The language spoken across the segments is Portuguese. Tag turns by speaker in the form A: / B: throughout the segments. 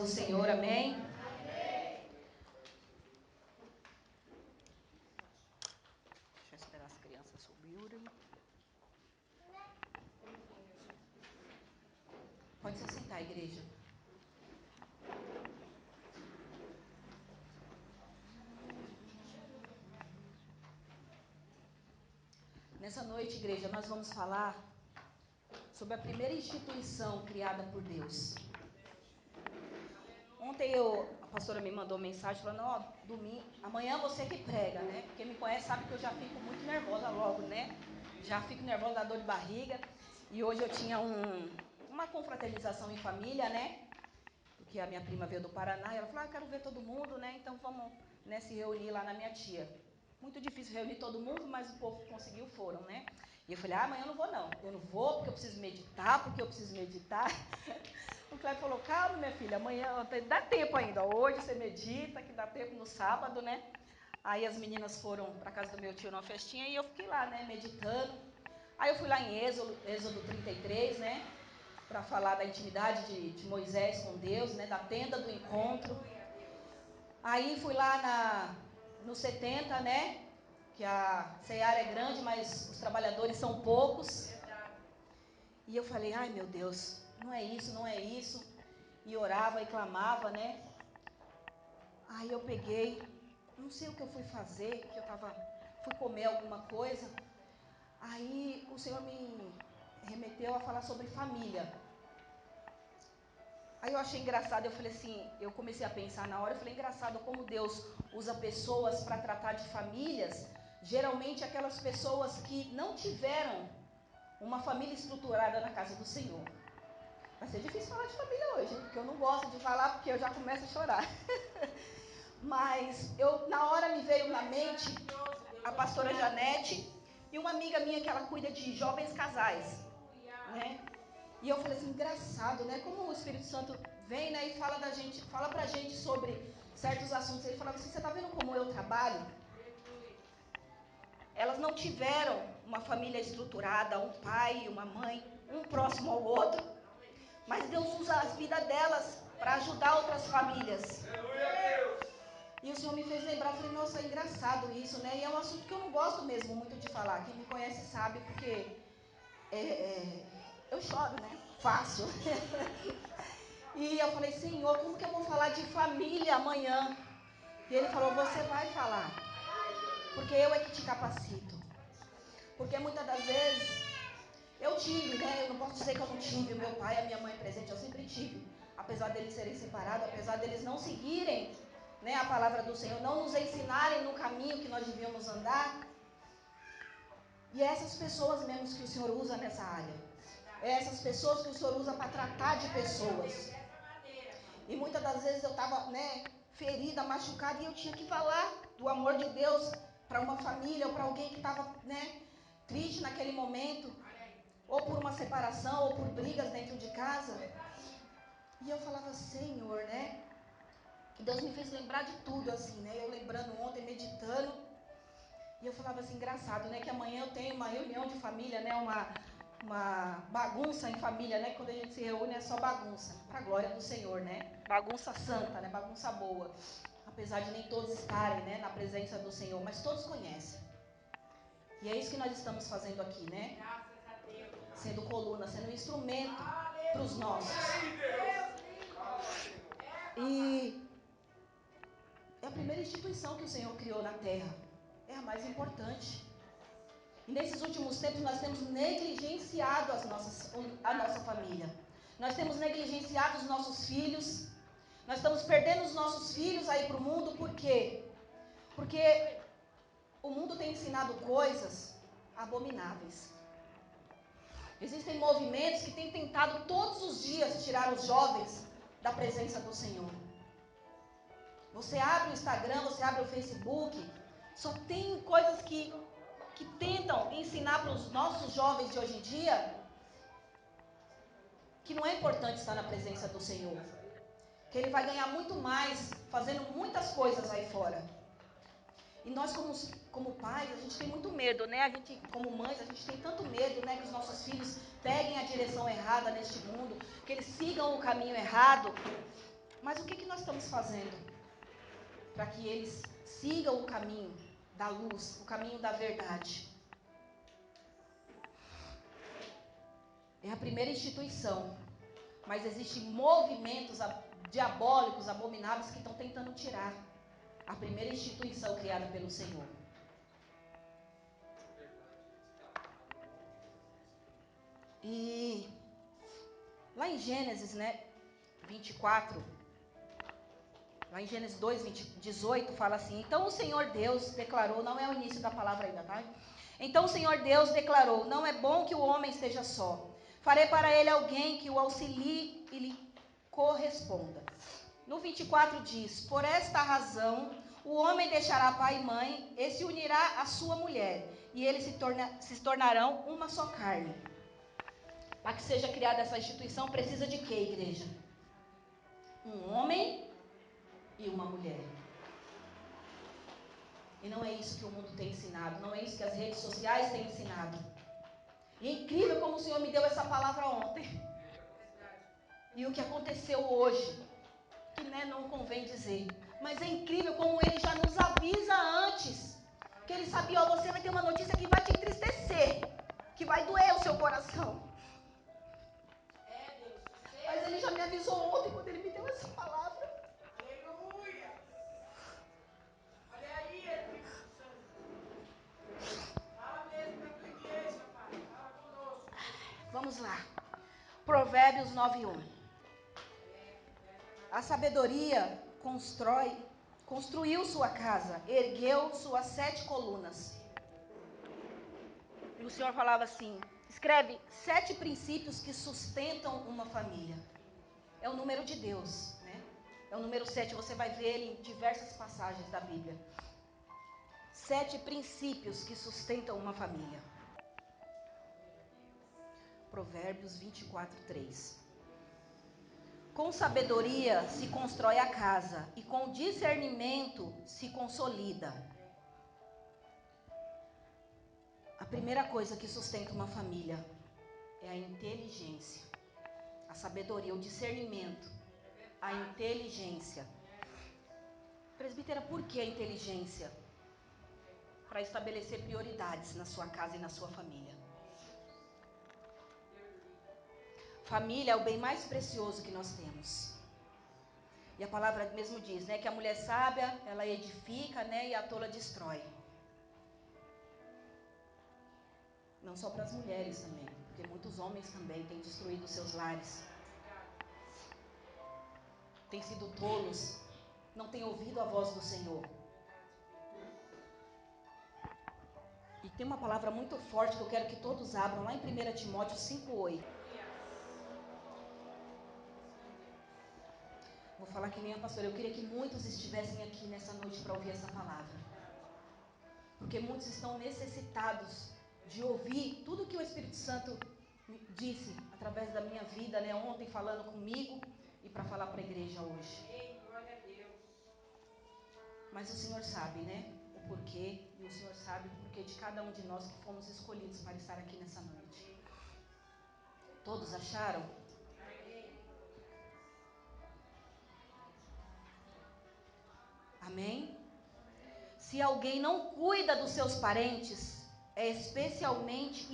A: do Senhor, amém? Deixa eu esperar as crianças subirem. Pode se sentar, igreja. Nessa noite, igreja, nós vamos falar sobre a primeira instituição criada por Deus. Ontem a pastora me mandou mensagem falando, ó, domingo, amanhã você que prega, né? Quem me conhece sabe que eu já fico muito nervosa logo, né? Já fico nervosa da dor de barriga. E hoje eu tinha uma confraternização em família, né? Porque a minha prima veio do Paraná e ela falou, eu quero ver todo mundo, né? Então vamos, né, se reunir lá na minha tia. Muito difícil reunir todo mundo, mas o povo que conseguiu foram, né? E eu falei, amanhã eu não vou não. Eu não vou porque eu preciso meditar, O Cleber falou, calma minha filha, amanhã dá tempo ainda. Hoje você medita, que dá tempo no sábado, né? Aí as meninas foram para casa do meu tio numa festinha e eu fiquei lá, né, meditando. Aí eu fui lá em Êxodo 33, né? Para falar da intimidade de Moisés com Deus, né? Da tenda do encontro. Aí fui lá no 70, né? Que a seara é grande, mas os trabalhadores são poucos. E eu falei, ai meu Deus, não é isso. E orava e clamava, né? Aí eu peguei, não sei o que eu fui fazer, que fui comer alguma coisa. Aí o Senhor me remeteu a falar sobre família. Aí eu achei engraçado, eu falei assim, eu comecei a pensar na hora, eu falei, engraçado como Deus usa pessoas para tratar de famílias, geralmente aquelas pessoas que não tiveram uma família estruturada na casa do Senhor. Vai ser difícil falar de família hoje, porque eu não gosto de falar, porque eu já começo a chorar. Mas na hora me veio na mente a pastora Janete e uma amiga minha que ela cuida de jovens casais, né? E eu falei assim, engraçado, né? Como o Espírito Santo vem, né, e fala pra gente sobre certos assuntos. Ele falava assim, você tá vendo como eu trabalho? Elas não tiveram uma família estruturada, um pai e uma mãe, um próximo ao outro. Mas Deus usa as vidas delas para ajudar outras famílias. E o Senhor me fez lembrar, eu falei, nossa, é engraçado isso, né? E é um assunto que eu não gosto mesmo muito de falar. Quem me conhece sabe, porque eu choro, né? Fácil. E eu falei, Senhor, como que eu vou falar de família amanhã? E Ele falou, você vai falar. Porque eu é que te capacito. Porque muitas das vezes, eu tive, né? Eu não posso dizer que eu não tive o meu pai e a minha mãe presente, eu sempre tive. Apesar deles serem separados, apesar deles não seguirem, né, a palavra do Senhor, não nos ensinarem no caminho que nós devíamos andar. E é essas pessoas mesmo que o Senhor usa nessa área. É essas pessoas que o Senhor usa para tratar de pessoas. E muitas das vezes eu estava, né, ferida, machucada, e eu tinha que falar do amor de Deus para uma família, ou para alguém que estava, né, triste naquele momento, ou por uma separação, ou por brigas dentro de casa. E eu falava, Senhor, né, que Deus me fez lembrar de tudo, assim, né, eu lembrando ontem, meditando, e eu falava assim, engraçado, né, que amanhã eu tenho uma reunião de família, né, uma bagunça em família, né? Quando a gente se reúne é só bagunça, para a glória do Senhor, né? Bagunça santa, né? Bagunça boa. Apesar de nem todos estarem, né, na presença do Senhor, mas todos conhecem. E é isso que nós estamos fazendo aqui, né? Sendo coluna, sendo instrumento para os nossos. E é a primeira instituição que o Senhor criou na terra. É a mais importante. E nesses últimos tempos nós temos negligenciado a nossa família. Nós temos negligenciado os nossos filhos. Nós estamos perdendo os nossos filhos aí para o mundo. Por quê? Porque o mundo tem ensinado coisas abomináveis. Existem movimentos que têm tentado todos os dias tirar os jovens da presença do Senhor. Você abre o Instagram, você abre o Facebook, só tem coisas que tentam ensinar para os nossos jovens de hoje em dia que não é importante estar na presença do Senhor, que ele vai ganhar muito mais fazendo muitas coisas aí fora. E nós como pais, a gente tem muito medo, né? A gente, como mães, a gente tem tanto medo, né, que os nossos filhos peguem a direção errada neste mundo, que eles sigam o caminho errado. Mas o que nós estamos fazendo para que eles sigam o caminho da luz, o caminho da verdade? É a primeira instituição, mas existem movimentos diabólicos, abomináveis, que estão tentando tirar a primeira instituição criada pelo Senhor. E lá em Gênesis, 24, lá em Gênesis 2, 18, fala assim: então o Senhor Deus declarou, não é o início da palavra ainda, tá? Então o Senhor Deus declarou: não é bom que o homem esteja só. Farei para ele alguém que o auxilie e lhe corresponda. No 24 diz: por esta razão, o homem deixará pai e mãe e se unirá à sua mulher, e eles se tornarão uma só carne. Para que seja criada essa instituição, precisa de quê, igreja? Um homem e uma mulher. E não é isso que o mundo tem ensinado, não é isso que as redes sociais têm ensinado. E é incrível como o Senhor me deu essa palavra ontem. E o que aconteceu hoje, que não convém dizer. Mas é incrível como Ele já nos avisa antes. Que Ele sabia, você vai ter uma notícia que vai te entristecer. Que vai doer o seu coração. Mas Ele já me avisou ontem quando Ele me deu essa palavra.
B: Aleluia! Olha aí, Espírito Santo. Fala mesmo da tua igreja, Pai. Fala conosco.
A: Vamos lá. Provérbios 9:1. A sabedoria construiu sua casa, ergueu suas 7 colunas. E o Senhor falava assim: escreve 7 princípios que sustentam uma família. É o número de Deus, É o número 7, você vai ver ele em diversas passagens da Bíblia. 7 princípios que sustentam uma família. Provérbios 24:3. Com sabedoria se constrói a casa, e com discernimento se consolida. A primeira coisa que sustenta uma família é a inteligência, a sabedoria, o discernimento, a inteligência. Presbítera, por que a inteligência? Para estabelecer prioridades na sua casa e na sua família. Família é o bem mais precioso que nós temos. E a palavra mesmo diz, que a mulher sábia, ela edifica, e a tola destrói. Não só para as mulheres também, porque muitos homens também têm destruído seus lares. Têm sido tolos, não têm ouvido a voz do Senhor. E tem uma palavra muito forte que eu quero que todos abram, lá em 1 Timóteo 5:8. Vou falar que nem a pastora, eu queria que muitos estivessem aqui nessa noite para ouvir essa palavra. Porque muitos estão necessitados de ouvir tudo que o Espírito Santo disse através da minha vida, ontem falando comigo e para falar para a igreja hoje.
B: Glória a Deus.
A: Mas o Senhor sabe, o porquê, e o Senhor sabe o porquê de cada um de nós que fomos escolhidos para estar aqui nessa noite. Todos acharam? Amém? Se alguém não cuida dos seus parentes, especialmente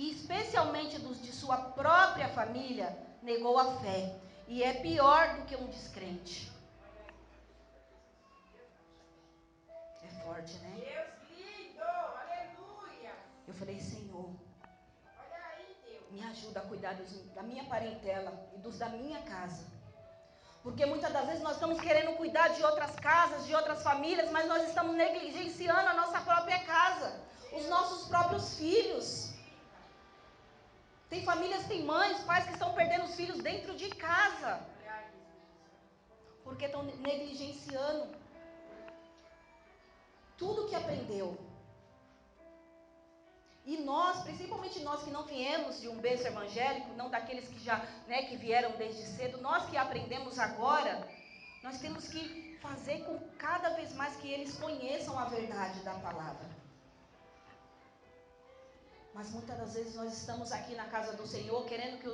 A: dos de sua própria família, negou a fé. E é pior do que um descrente. É forte,
B: Deus lindo, aleluia.
A: Eu falei, Senhor,
B: Olha aí, Deus.
A: me ajuda a cuidar da minha parentela e dos da minha casa. Porque muitas das vezes nós estamos querendo cuidar de outras casas, de outras famílias, mas nós estamos negligenciando a nossa própria casa, os nossos próprios filhos. Tem famílias, tem mães, pais que estão perdendo os filhos dentro de casa, porque estão negligenciando tudo que aprendeu. E nós, principalmente nós que não viemos de um berço evangélico, não daqueles que já, que vieram desde cedo, nós que aprendemos agora, nós temos que fazer com cada vez mais que eles conheçam a verdade da palavra. Mas muitas das vezes nós estamos aqui na casa do Senhor querendo que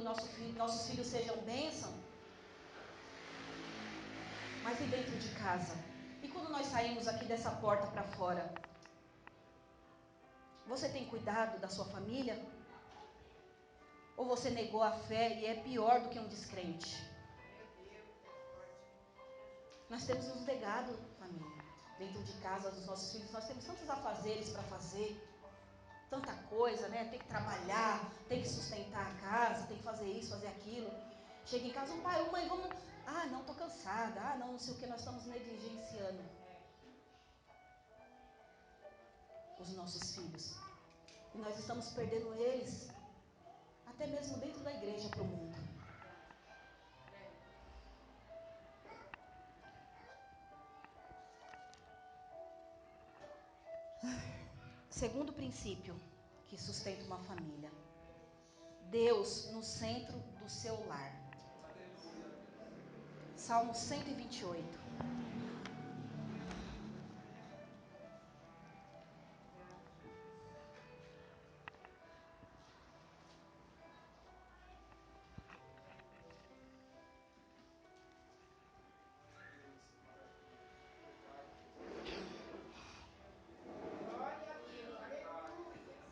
A: nossos filhos sejam bênção, mas e dentro de casa? E quando nós saímos aqui dessa porta para fora? Você tem cuidado da sua família? Ou você negou a fé e é pior do que um descrente? Nós temos uns legados, família, dentro de casa dos nossos filhos. Nós temos tantos afazeres para fazer, tanta coisa, né? Tem que trabalhar, tem que sustentar a casa, tem que fazer isso, fazer aquilo. Chega em casa, um pai, mãe, vamos... Ah, não, estou cansada. Ah, não sei o que, nós estamos negligenciando os nossos filhos. E nós estamos perdendo eles, até mesmo dentro da igreja, para o mundo. Segundo princípio que sustenta uma família: Deus no centro do seu lar. Salmo 128.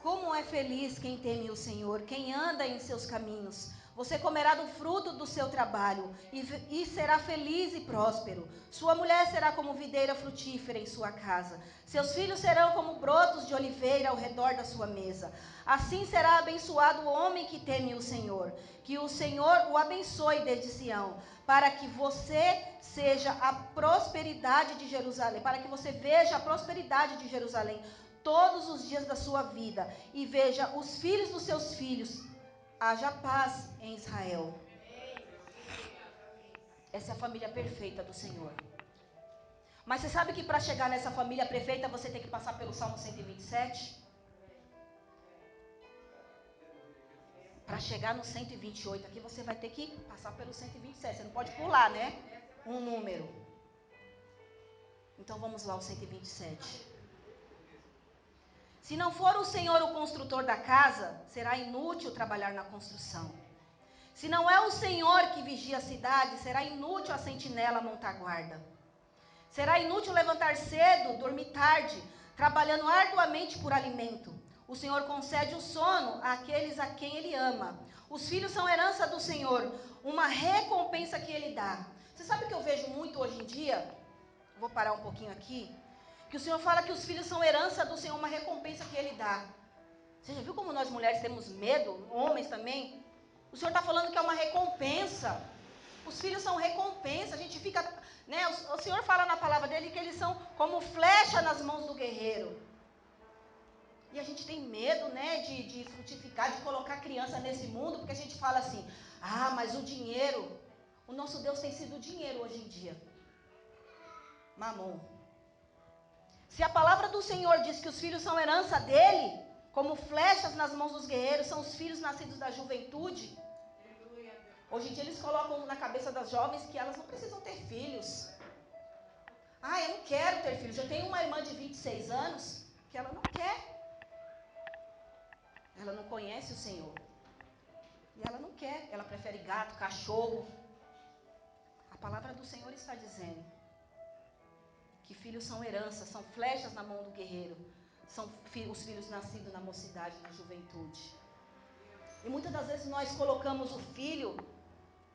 A: Como é feliz quem teme o Senhor, quem anda em seus caminhos. Você comerá do fruto do seu trabalho e será feliz e próspero. Sua mulher será como videira frutífera em sua casa. Seus filhos serão como brotos de oliveira ao redor da sua mesa. Assim será abençoado o homem que teme o Senhor. Que o Senhor o abençoe desde Sião, para que você seja a prosperidade de Jerusalém, para que você veja a prosperidade de Jerusalém todos os dias da sua vida, e veja os filhos dos seus filhos. Haja paz em Israel. Essa é a família perfeita do Senhor. Mas você sabe que para chegar nessa família perfeita, você tem que passar pelo Salmo 127? Para chegar no 128, aqui você vai ter que passar pelo 127. Você não pode pular, né? Um número. Então vamos lá, o 127. Se não for o Senhor o construtor da casa, será inútil trabalhar na construção. Se não é o Senhor que vigia a cidade, será inútil a sentinela montar guarda. Será inútil levantar cedo, dormir tarde, trabalhando arduamente por alimento. O Senhor concede o sono àqueles a quem Ele ama. Os filhos são herança do Senhor, uma recompensa que Ele dá. Você sabe o que eu vejo muito hoje em dia? Vou parar um pouquinho aqui. Que o Senhor fala que os filhos são herança do Senhor, uma recompensa que Ele dá. Você já viu como nós mulheres temos medo? Homens também. O Senhor está falando que é uma recompensa. Os filhos são recompensa. A gente fica, né? O Senhor fala na palavra dele que eles são como flecha nas mãos do guerreiro. E a gente tem medo, né, de frutificar, de colocar criança nesse mundo, porque a gente fala assim: ah, mas o dinheiro, o nosso Deus tem sido o dinheiro hoje em dia. Mamon. Se a palavra do Senhor diz que os filhos são herança dele, como flechas nas mãos dos guerreiros, são os filhos nascidos da juventude. Hoje em dia eles colocam na cabeça das jovens que elas não precisam ter filhos. Ah, eu não quero ter filhos. Eu tenho uma irmã de 26 anos que ela não quer. Ela não conhece o Senhor. E ela não quer. Ela prefere gato, cachorro. A palavra do Senhor está dizendo que filhos são heranças, são flechas na mão do guerreiro. São os filhos nascidos na mocidade, na juventude. E muitas das vezes nós colocamos o filho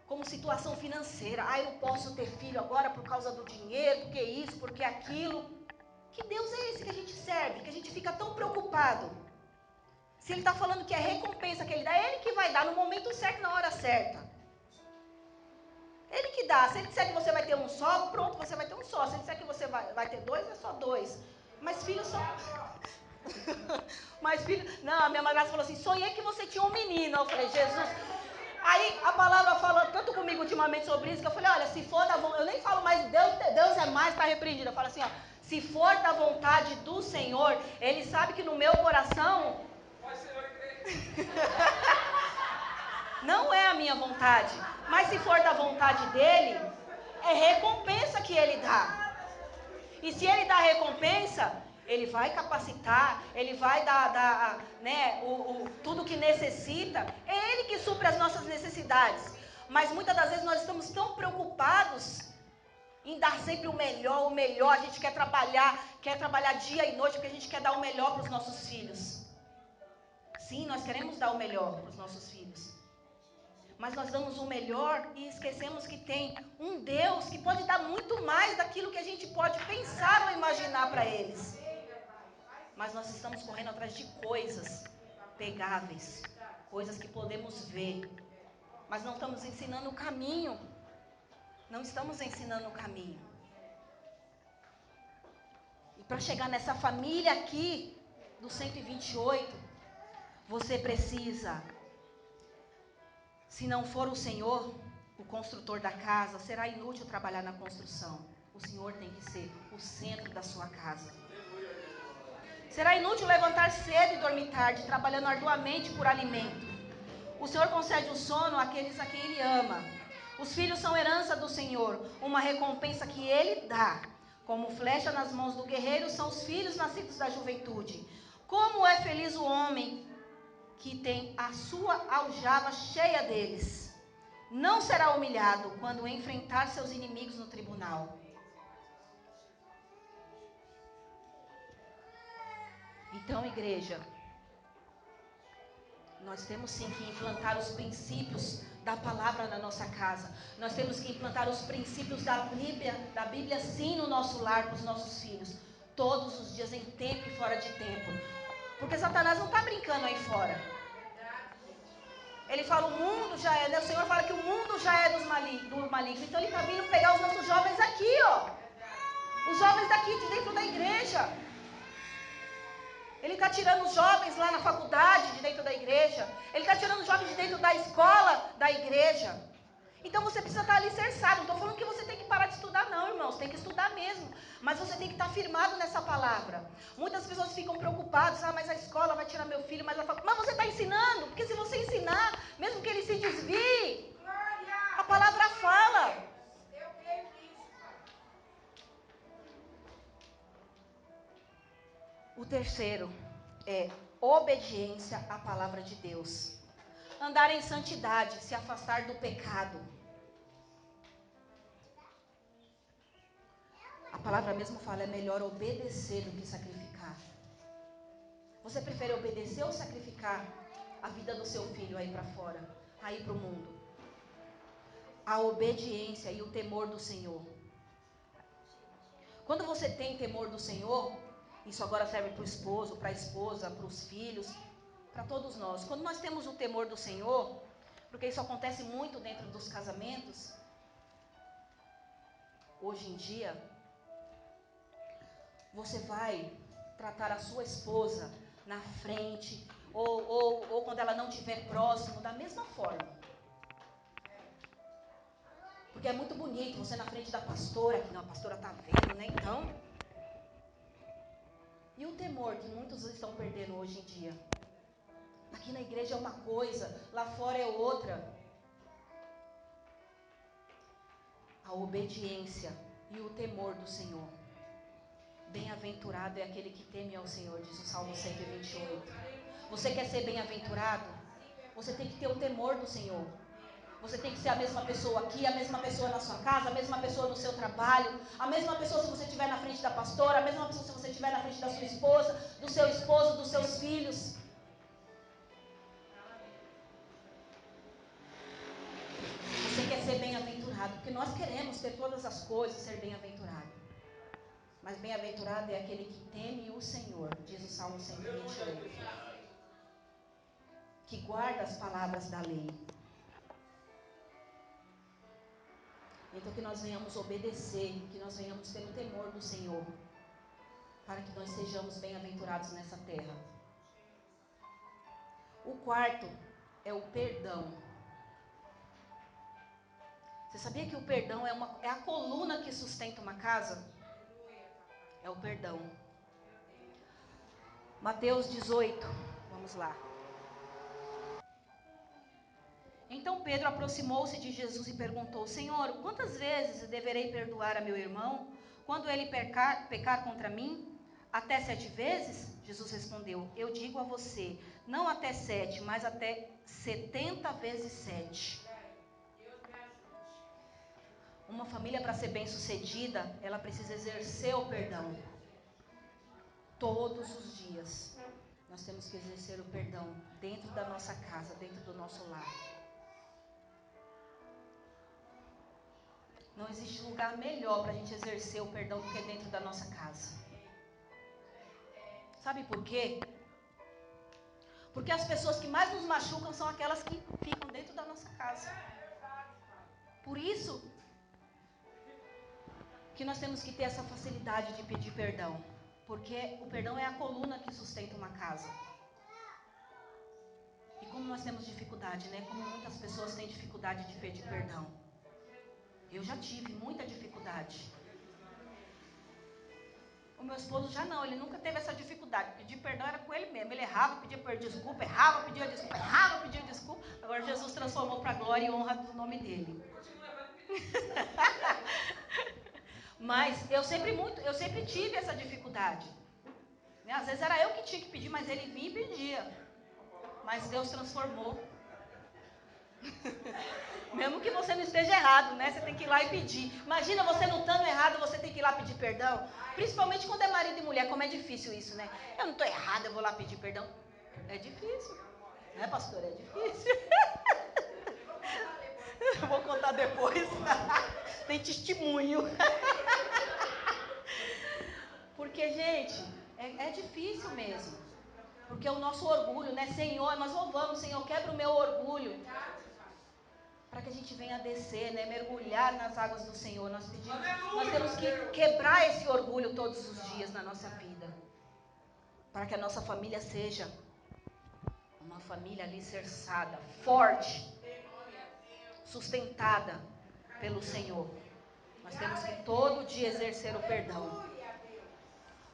A: como situação financeira. Ah, eu não posso ter filho agora por causa do dinheiro, porque isso, porque aquilo. Que Deus é esse que a gente serve, que a gente fica tão preocupado? Se Ele está falando que é recompensa que Ele dá, é Ele que vai dar no momento certo, na hora certa. Ele que dá. Se Ele disser que você vai ter um só, pronto, você vai ter um só. Se Ele disser que você vai ter dois, é só dois. Mas filhos são... Mas filho... Não, a minha madrasta falou assim, sonhei que você tinha um menino. Eu falei, Jesus... Aí a palavra falou tanto comigo ultimamente sobre isso, que eu falei, olha, se for da vontade... Eu nem falo mais, Deus é mais, está repreendido. Eu falo assim, ó, se for da vontade do Senhor, Ele sabe que no meu coração... Não é a minha vontade. Mas se for da vontade dEle, é recompensa que Ele dá. E se Ele dá recompensa, Ele vai capacitar, Ele vai dar né, tudo que necessita. É Ele que supre as nossas necessidades. Mas muitas das vezes nós estamos tão preocupados em dar sempre o melhor. A gente quer trabalhar dia e noite, porque a gente quer dar o melhor para os nossos filhos. Sim, nós queremos dar o melhor para os nossos filhos. Mas nós damos o melhor e esquecemos que tem um Deus que pode dar muito mais daquilo que a gente pode pensar ou imaginar para eles. Mas nós estamos correndo atrás de coisas pegáveis, coisas que podemos ver, mas não estamos ensinando o caminho. Não estamos ensinando o caminho. E para chegar nessa família aqui do 128, você precisa, se não for o Senhor, o construtor da casa, será inútil trabalhar na construção. O Senhor tem que ser o centro da sua casa. Será inútil levantar cedo e dormir tarde, trabalhando arduamente por alimento. O Senhor concede o sono àqueles a quem Ele ama. Os filhos são herança do Senhor, uma recompensa que Ele dá. Como flecha nas mãos do guerreiro são os filhos nascidos da juventude. Como é feliz o homem que tem a sua aljava cheia deles. Não será humilhado quando enfrentar seus inimigos no tribunal. Então, igreja, nós temos sim que implantar os princípios da palavra na nossa casa. Nós temos que implantar os princípios da Bíblia sim no nosso lar, para os nossos filhos. Todos os dias, em tempo e fora de tempo. Porque Satanás não está brincando aí fora. Ele fala, o mundo já é, né? O Senhor fala que o mundo já é do maligno. Então ele está vindo pegar os nossos jovens aqui, ó. Os jovens daqui, de dentro da igreja. Ele está tirando os jovens lá na faculdade, de dentro da igreja. Ele está tirando os jovens de dentro da escola, da igreja. Então você precisa estar alicerçado. Não estou falando que você tem que parar de estudar, não, irmãos. Tem que estudar mesmo. Mas você tem que estar firmado nessa palavra. Muitas pessoas ficam preocupadas. Mas a escola vai tirar meu filho. Mas você está ensinando. Porque se você ensinar, mesmo que ele se desvie, a palavra fala. O terceiro é obediência à palavra de Deus. Andar em santidade, se afastar do pecado. A palavra mesmo fala, é melhor obedecer do que sacrificar. Você prefere obedecer ou sacrificar a vida do seu filho aí para fora, aí para o mundo? A obediência e o temor do Senhor. Quando você tem temor do Senhor, isso agora serve para o esposo, para a esposa, para os filhos, para todos nós. Quando nós temos o temor do Senhor, porque isso acontece muito dentro dos casamentos, hoje em dia, você vai tratar a sua esposa na frente, ou quando ela não estiver próximo, da mesma forma. Porque é muito bonito você na frente da pastora, que não, a pastora está vendo, né? Então. E o temor que muitos estão perdendo hoje em dia? Aqui na igreja é uma coisa, lá fora é outra. A obediência e o temor do Senhor. Bem-aventurado é aquele que teme ao Senhor, diz o Salmo 128. Você quer ser bem-aventurado? Você tem que ter o temor do Senhor. Você tem que ser a mesma pessoa aqui, a mesma pessoa na sua casa, a mesma pessoa no seu trabalho, a mesma pessoa se você estiver na frente da pastora, a mesma pessoa se você estiver na frente da sua esposa, do seu esposo, dos seus filhos. Você quer ser bem-aventurado, porque nós queremos ter todas as coisas, ser bem-aventurado. Mas bem-aventurado é aquele que teme o Senhor, diz o Salmo 128. Que guarda as palavras da lei. Então que nós venhamos obedecer, que nós venhamos ter o temor do Senhor, para que nós sejamos bem-aventurados nessa terra. O quarto é o perdão. Você sabia que o perdão é a coluna que sustenta uma casa? É o perdão. Mateus 18, vamos lá. Então Pedro aproximou-se de Jesus e perguntou: Senhor, quantas vezes deverei perdoar a meu irmão quando ele pecar contra mim? Até 7 vezes? Jesus respondeu: Eu digo a você, não até 7, mas até 70 vezes 7. Uma família, para ser bem-sucedida, ela precisa exercer o perdão. Todos os dias, nós temos que exercer o perdão dentro da nossa casa, dentro do nosso lar. Não existe lugar melhor para a gente exercer o perdão do que dentro da nossa casa. Sabe por quê? Porque as pessoas que mais nos machucam são aquelas que ficam dentro da nossa casa. Por isso que nós temos que ter essa facilidade de pedir perdão. Porque o perdão é a coluna que sustenta uma casa. E como nós temos dificuldade, né? Como muitas pessoas têm dificuldade de pedir perdão. Eu já tive muita dificuldade. O meu esposo já não, ele nunca teve essa dificuldade. Pedir perdão era com ele mesmo. Ele errava, pedia desculpa, errava, pedia desculpa, errava, pedia desculpa. Agora Jesus transformou para a glória e honra do nome dele. Mas eu sempre tive essa dificuldade. Né? Às vezes era eu que tinha que pedir, mas ele vinha e pedia. Mas Deus transformou. Mesmo que você não esteja errado, né? Você tem que ir lá e pedir. Imagina você não estando errado, você tem que ir lá pedir perdão. Principalmente quando é marido e mulher, como é difícil isso, né? Eu não estou errada, eu vou lá pedir perdão. É difícil. Né, pastor? É difícil. Eu vou contar depois. Tem testemunho. Porque, gente, é difícil mesmo. Porque o nosso orgulho, né? Senhor, nós louvamos, Senhor, quebra o meu orgulho. Para que a gente venha descer, né? Mergulhar nas águas do Senhor. Nós temos que quebrar esse orgulho todos os dias na nossa vida. Para que a nossa família seja uma família alicerçada, forte, sustentada pelo Senhor. Nós temos que todo dia exercer o perdão.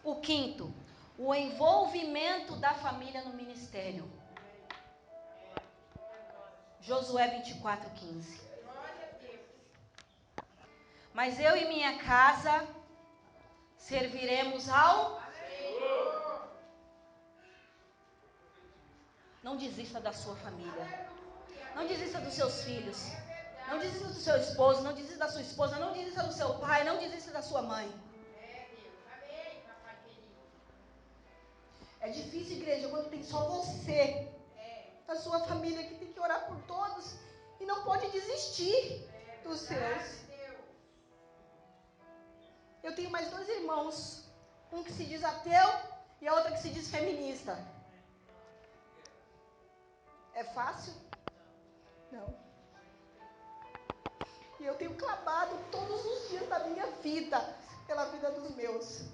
A: O quinto, o envolvimento da família no ministério. Josué 24:15. Mas eu e minha casa serviremos ao Senhor. Não desista da sua família. Não desista dos seus filhos. Não desista do seu esposo. Não desista da sua esposa. Não desista do seu pai. Não desista da sua mãe. É difícil, igreja, quando tem só você, a sua família, que tem que orar por todos e não pode desistir dos seus. Eu tenho mais 2 irmãos, um que se diz ateu e a outra que se diz feminista. É fácil? Não. E eu tenho clamado todos os dias da minha vida, pela vida dos meus.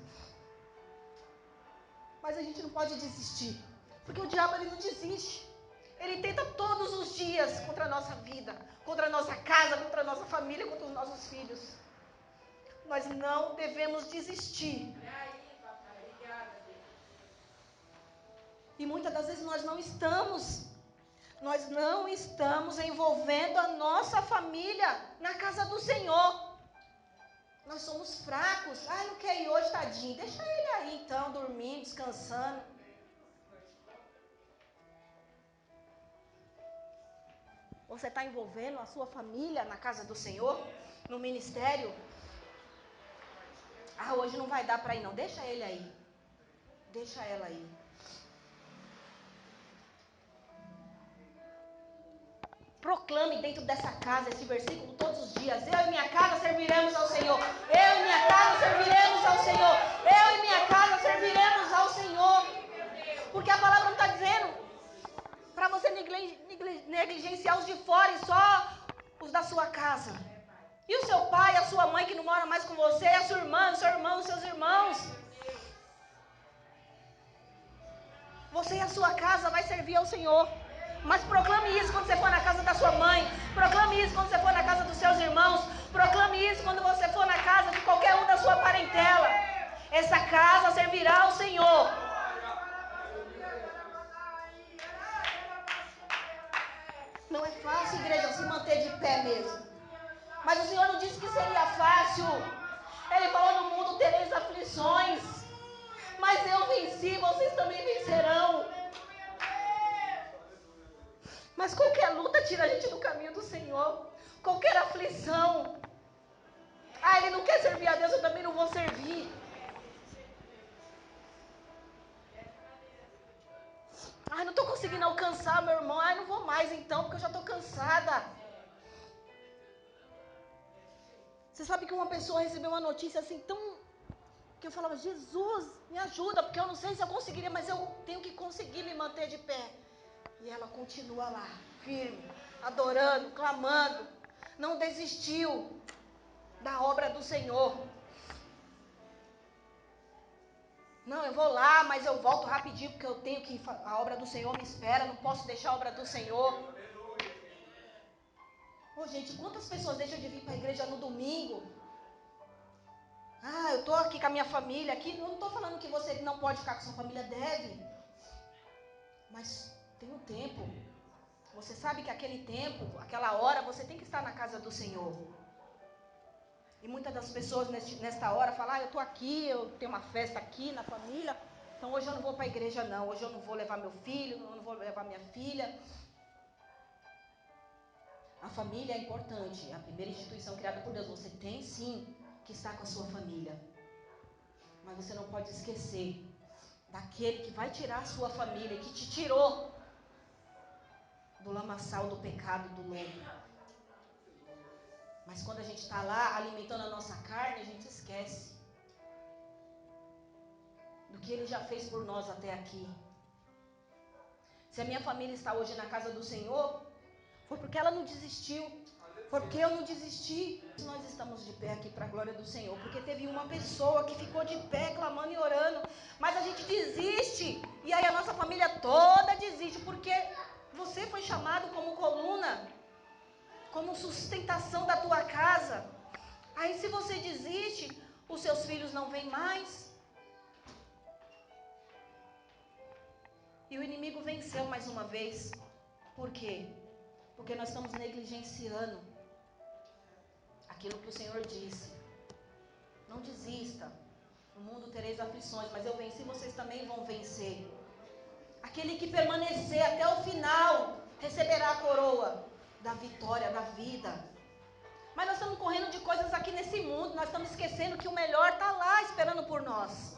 A: Mas a gente não pode desistir, porque o diabo ele não desiste. Ele tenta todos os dias contra a nossa vida, contra a nossa casa, contra a nossa família, contra os nossos filhos. Nós não devemos desistir. E muitas das vezes nós não estamos envolvendo a nossa família na casa do Senhor. Nós somos fracos. Ai, não quer ir hoje, tadinho. Deixa ele aí então, dormindo, descansando. Você está envolvendo a sua família na casa do Senhor? No ministério? Ah, hoje não vai dar para ir não. Deixa ele aí. Deixa ela aí. Proclame dentro dessa casa esse versículo todos os dias. Eu e minha casa serviremos ao Senhor. Eu e minha casa serviremos ao Senhor. Eu e minha casa serviremos ao Senhor. Porque a palavra não está dizendo para você negligenciar os de fora e só os da sua casa. E o seu pai, a sua mãe que não mora mais com você, a sua irmã, o seu irmão, os seus irmãos. Você e a sua casa vai servir ao Senhor. Mas proclame isso quando você for na casa da sua mãe. Proclame isso quando você for na casa dos seus irmãos. Proclame isso quando você for na casa de qualquer um da sua parentela. Essa casa servirá ao Senhor. Não é fácil, igreja, se manter de pé mesmo. Mas o Senhor não disse que seria fácil. Ele falou: no mundo tereis aflições. Mas eu venci, vocês também vencerão. Mas qualquer luta tira a gente do caminho do Senhor. Qualquer aflição. Ah, ele não quer servir a Deus, eu também não vou servir. Ai, não estou conseguindo alcançar meu irmão. Ai, não vou mais então, porque eu já estou cansada. Você sabe que uma pessoa recebeu uma notícia assim tão... que eu falava, Jesus, me ajuda, porque eu não sei se eu conseguiria, mas eu tenho que conseguir me manter de pé. E ela continua lá, firme, adorando, clamando. Não desistiu da obra do Senhor. Não, eu vou lá, mas eu volto rapidinho, porque eu tenho que... a obra do Senhor me espera, não posso deixar a obra do Senhor. Ô, gente, quantas pessoas deixam de vir para a igreja no domingo? Ah, eu estou aqui com a minha família, aqui. Eu não estou falando que você não pode ficar com sua família, deve. Mas tem um tempo. Você sabe que aquele tempo, aquela hora, você tem que estar na casa do Senhor. E muitas das pessoas nesta hora falam, eu estou aqui, eu tenho uma festa aqui na família, então hoje eu não vou para a igreja não, hoje eu não vou levar meu filho, eu não vou levar minha filha. A família é importante, é a primeira instituição criada por Deus. Você tem sim que estar com a sua família. Mas você não pode esquecer daquele que vai tirar a sua família, que te tirou do lamaçal do pecado, do lodo. Mas quando a gente está lá alimentando a nossa carne, a gente esquece do que Ele já fez por nós até aqui. Se a minha família está hoje na casa do Senhor, foi porque ela não desistiu, foi porque eu não desisti. Nós estamos de pé aqui para a glória do Senhor, porque teve uma pessoa que ficou de pé clamando e orando, mas a gente desiste, e aí a nossa família toda desiste, porque você foi chamado como coluna, como sustentação da tua casa. Aí se você desiste, os seus filhos não vêm mais. E o inimigo venceu mais uma vez. Por quê? Porque nós estamos negligenciando aquilo que o Senhor disse. Não desista. No mundo tereis aflições, mas eu venci, vocês também vão vencer. Aquele que permanecer até o final receberá a coroa da vitória, da vida. Mas nós estamos correndo de coisas aqui nesse mundo, nós estamos esquecendo que o melhor está lá esperando por nós.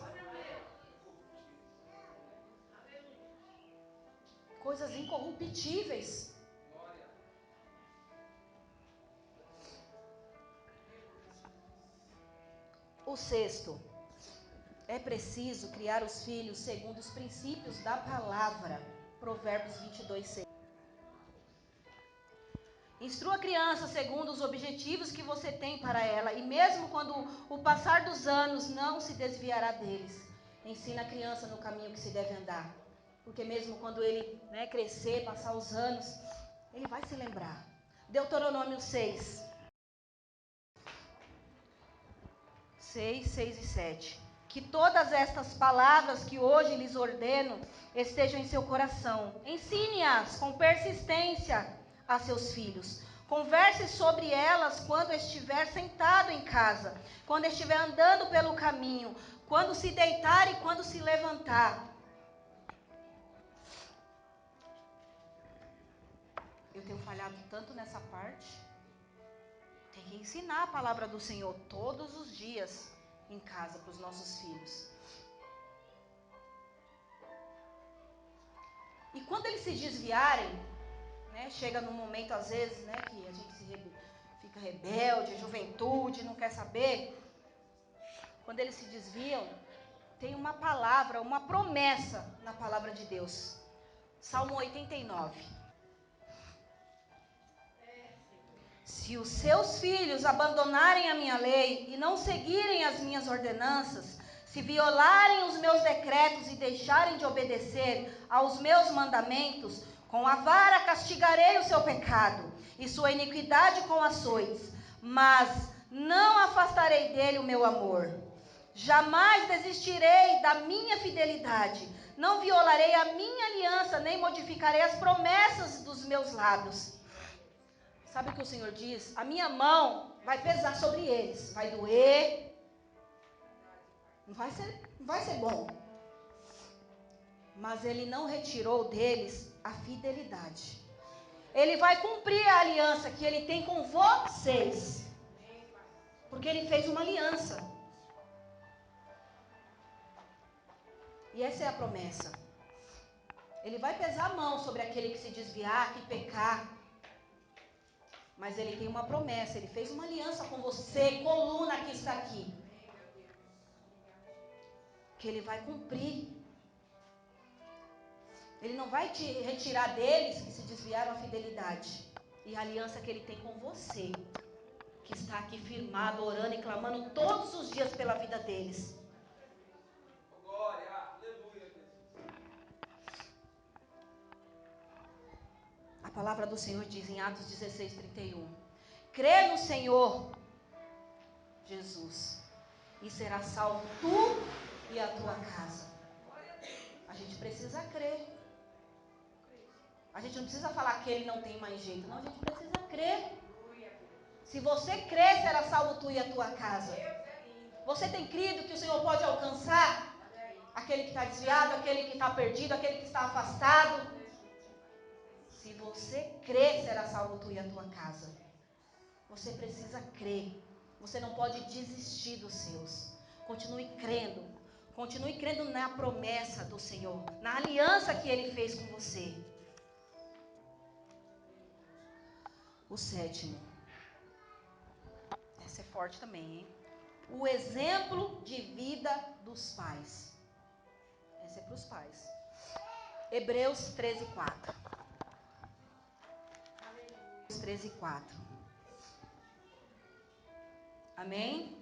A: Coisas incorruptíveis. O sexto, é preciso criar os filhos segundo os princípios da palavra. Provérbios 22:6. Instrua a criança segundo os objetivos que você tem para ela, e mesmo quando o passar dos anos não se desviará deles. Ensina a criança no caminho que se deve andar, porque mesmo quando ele crescer, passar os anos, ele vai se lembrar. Deuteronômio 6, 6 e 7. Que todas estas palavras que hoje lhes ordeno estejam em seu coração. Ensine-as com persistência a seus filhos. Converse sobre elas quando estiver sentado em casa, quando estiver andando pelo caminho, quando se deitar e quando se levantar. Eu tenho falhado tanto nessa parte. Tem que ensinar a palavra do Senhor todos os dias em casa para os nossos filhos. E quando eles se desviarem, chega num momento às vezes, que a gente fica rebelde, juventude, não quer saber. Quando eles se desviam, tem uma palavra, uma promessa na palavra de Deus. Salmo 89. Se os seus filhos abandonarem a minha lei e não seguirem as minhas ordenanças, se violarem os meus decretos e deixarem de obedecer aos meus mandamentos, com a vara castigarei o seu pecado e sua iniquidade com açoites, mas não afastarei dele o meu amor. Jamais desistirei da minha fidelidade, não violarei a minha aliança, nem modificarei as promessas dos meus lábios. Sabe o que o Senhor diz? A minha mão vai pesar sobre eles, vai doer, não vai ser bom. Mas Ele não retirou deles a fidelidade. Ele vai cumprir a aliança que Ele tem com vocês. Porque ele fez uma aliança. E essa é a promessa. Ele vai pesar a mão sobre aquele que se desviar, que pecar. Mas ele tem uma promessa. Ele fez uma aliança com você, coluna que está aqui. Que ele vai cumprir. Ele não vai te retirar deles que se desviaram a fidelidade. E a aliança que ele tem com você. Que está aqui firmado, orando e clamando todos os dias pela vida deles.
B: Glória, aleluia, Jesus.
A: A palavra do Senhor diz em Atos 16:31. Crê no Senhor Jesus e será salvo tu e a tua casa. A gente precisa crer. A gente não precisa falar que ele não tem mais jeito. Não, a gente precisa crer. Se você crer, será salvo tu e a tua casa. Você tem crido que o Senhor pode alcançar aquele que está desviado, aquele que está perdido, aquele que está afastado? Se você crer, será salvo tu e a tua casa. Você precisa crer. Você não pode desistir dos seus. Continue crendo. Continue crendo na promessa do Senhor, na aliança que Ele fez com você. O sétimo. Essa é forte também, hein? O exemplo de vida dos pais. Essa é para os pais. Hebreus 13:4. 13:4. Amém?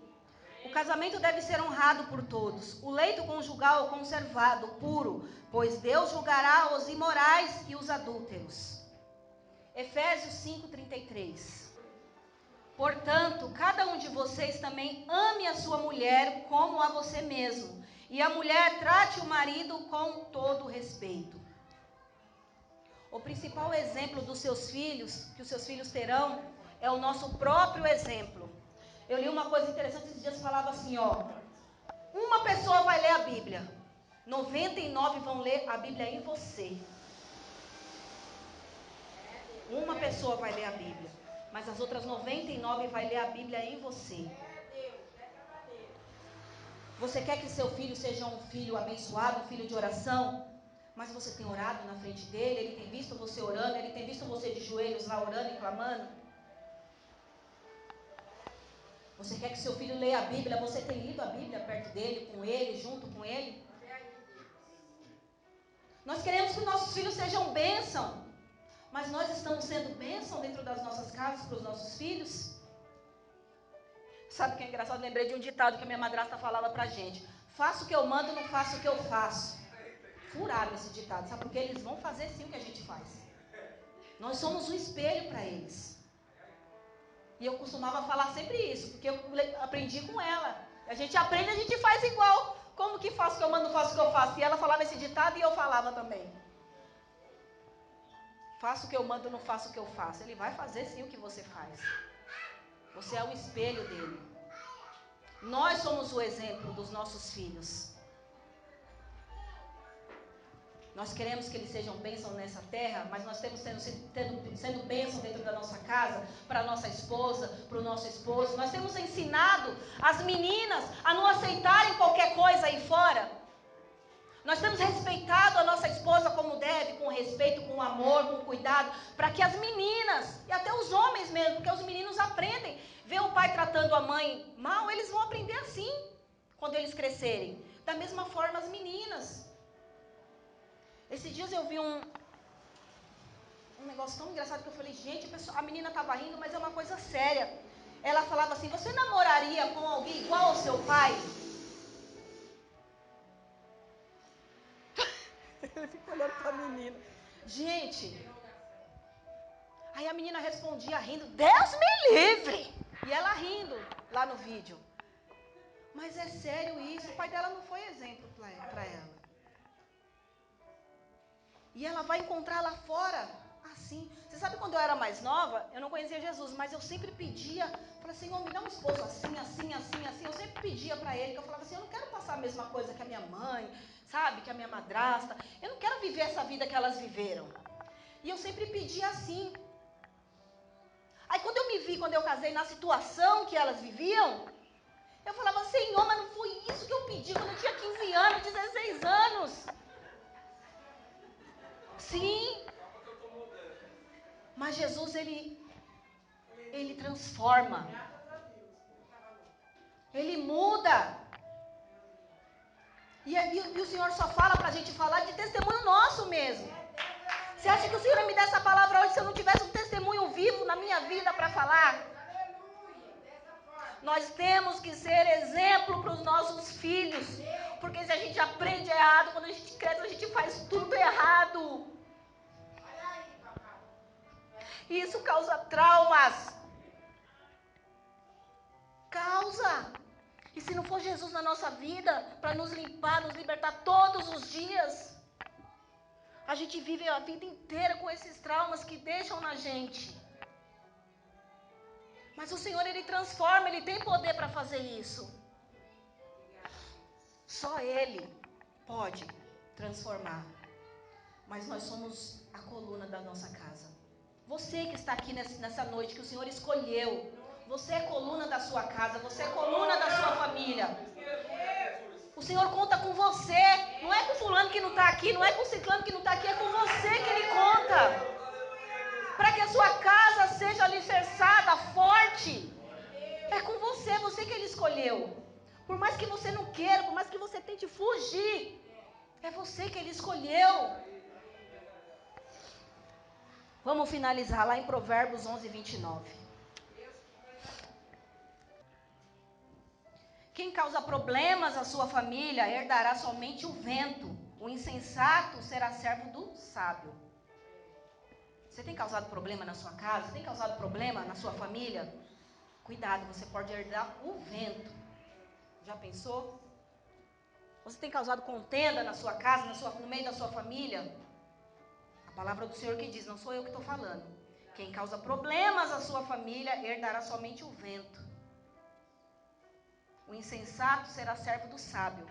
A: O casamento deve ser honrado por todos. O leito conjugal conservado, puro, pois Deus julgará os imorais e os adúlteros. Efésios 5:33. Portanto, cada um de vocês também ame a sua mulher como a você mesmo. E a mulher trate o marido com todo respeito. O principal exemplo dos seus filhos, que os seus filhos terão, é o nosso próprio exemplo. Eu li uma coisa interessante esses dias, falava assim, ó. Uma pessoa vai ler a Bíblia. 99 vão ler a Bíblia em você. Uma pessoa vai ler a Bíblia. Mas as outras 99 vai ler a Bíblia em você. Você quer que seu filho seja um filho abençoado, um filho de oração? Mas você tem orado na frente dele? Ele tem visto você orando? Ele tem visto você de joelhos lá orando e clamando? Você quer que seu filho leia a Bíblia? Você tem lido a Bíblia perto dele, com ele, junto com ele? Nós queremos que nossos filhos sejam bênção. Mas nós estamos sendo bênção dentro das nossas casas para os nossos filhos? Sabe o que é engraçado? Lembrei de um ditado que a minha madrasta falava pra gente. Faço o que eu mando, não faço o que eu faço. Furado esse ditado, sabe? Porque eles vão fazer sim o que a gente faz. Nós somos um espelho para eles. E eu costumava falar sempre isso, porque eu aprendi com ela. A gente aprende, a gente faz igual. Como que faço o que eu mando, não faço o que eu faço? E ela falava esse ditado e eu falava também. Faço o que eu mando, não faço o que eu faço. Ele vai fazer sim o que você faz. Você é o espelho dele. Nós somos o exemplo dos nossos filhos. Nós queremos que eles sejam bênção nessa terra, mas nós temos sendo bênção dentro da nossa casa, para a nossa esposa, para o nosso esposo. Nós temos ensinado as meninas a não aceitarem qualquer coisa aí fora. Nós temos respeitado a nossa esposa como deve, com respeito, com amor, com cuidado, para que as meninas, e até os homens mesmo, porque os meninos aprendem, vê o pai tratando a mãe mal, eles vão aprender assim, quando eles crescerem. Da mesma forma as meninas. Esses dias eu vi um negócio tão engraçado que eu falei, gente, a menina estava rindo, mas é uma coisa séria. Ela falava assim, você namoraria com alguém igual ao seu pai? Ele ficou olhando para a menina. Gente, aí a menina respondia rindo, Deus me livre! E ela rindo lá no vídeo. Mas é sério isso, o pai dela não foi exemplo para ela. E ela vai encontrar lá fora assim. Você sabe, quando eu era mais nova, eu não conhecia Jesus, mas eu sempre pedia, falei, Senhor, me dá um esposo assim, assim, assim, assim. Eu sempre pedia para ele, que eu falava assim, eu não quero passar a mesma coisa que a minha mãe, sabe, que a minha madrasta. Eu não quero viver essa vida que elas viveram. E eu sempre pedia assim. Aí quando eu me vi, quando eu casei, na situação que elas viviam, eu falava, Senhor, mas não foi isso que eu pedi quando eu tinha 15 anos, 16 anos. Sim. Mas Jesus, ele transforma. Ele muda. E o Senhor só fala para a gente falar de testemunho nosso mesmo. Você acha que o Senhor ia me dar essa palavra hoje se eu não tivesse um testemunho vivo na minha vida para falar? Nós temos que ser exemplo para os nossos filhos. Porque se a gente aprende errado, quando a gente cresce, a gente faz tudo errado. E isso causa traumas. Causa. E se não for Jesus na nossa vida, para nos limpar, nos libertar todos os dias, a gente vive a vida inteira com esses traumas que deixam na gente. Mas o Senhor, Ele transforma, Ele tem poder para fazer isso. Só Ele pode transformar. Mas nós somos a coluna da nossa casa. Você que está aqui nessa noite, que o Senhor escolheu. Você é coluna da sua casa, você é coluna da sua família. O Senhor conta com você. Não é com fulano que não está aqui, não é com ciclano que não está aqui, é com você que Ele conta. Para que a sua casa seja alicerçada, forte. É com você, você que Ele escolheu. Por mais que você não queira, por mais que você tente fugir, é você que Ele escolheu. Vamos finalizar lá em Provérbios 11, 29. Quem causa problemas à sua família herdará somente o vento. O insensato será servo do sábio. Você tem causado problema na sua casa? Tem causado problema na sua família? Cuidado, você pode herdar o vento. Já pensou? Você tem causado contenda na sua casa, no meio da sua família? A palavra do Senhor que diz, não sou eu que estou falando. Quem causa problemas à sua família herdará somente o vento. O insensato será servo do sábio.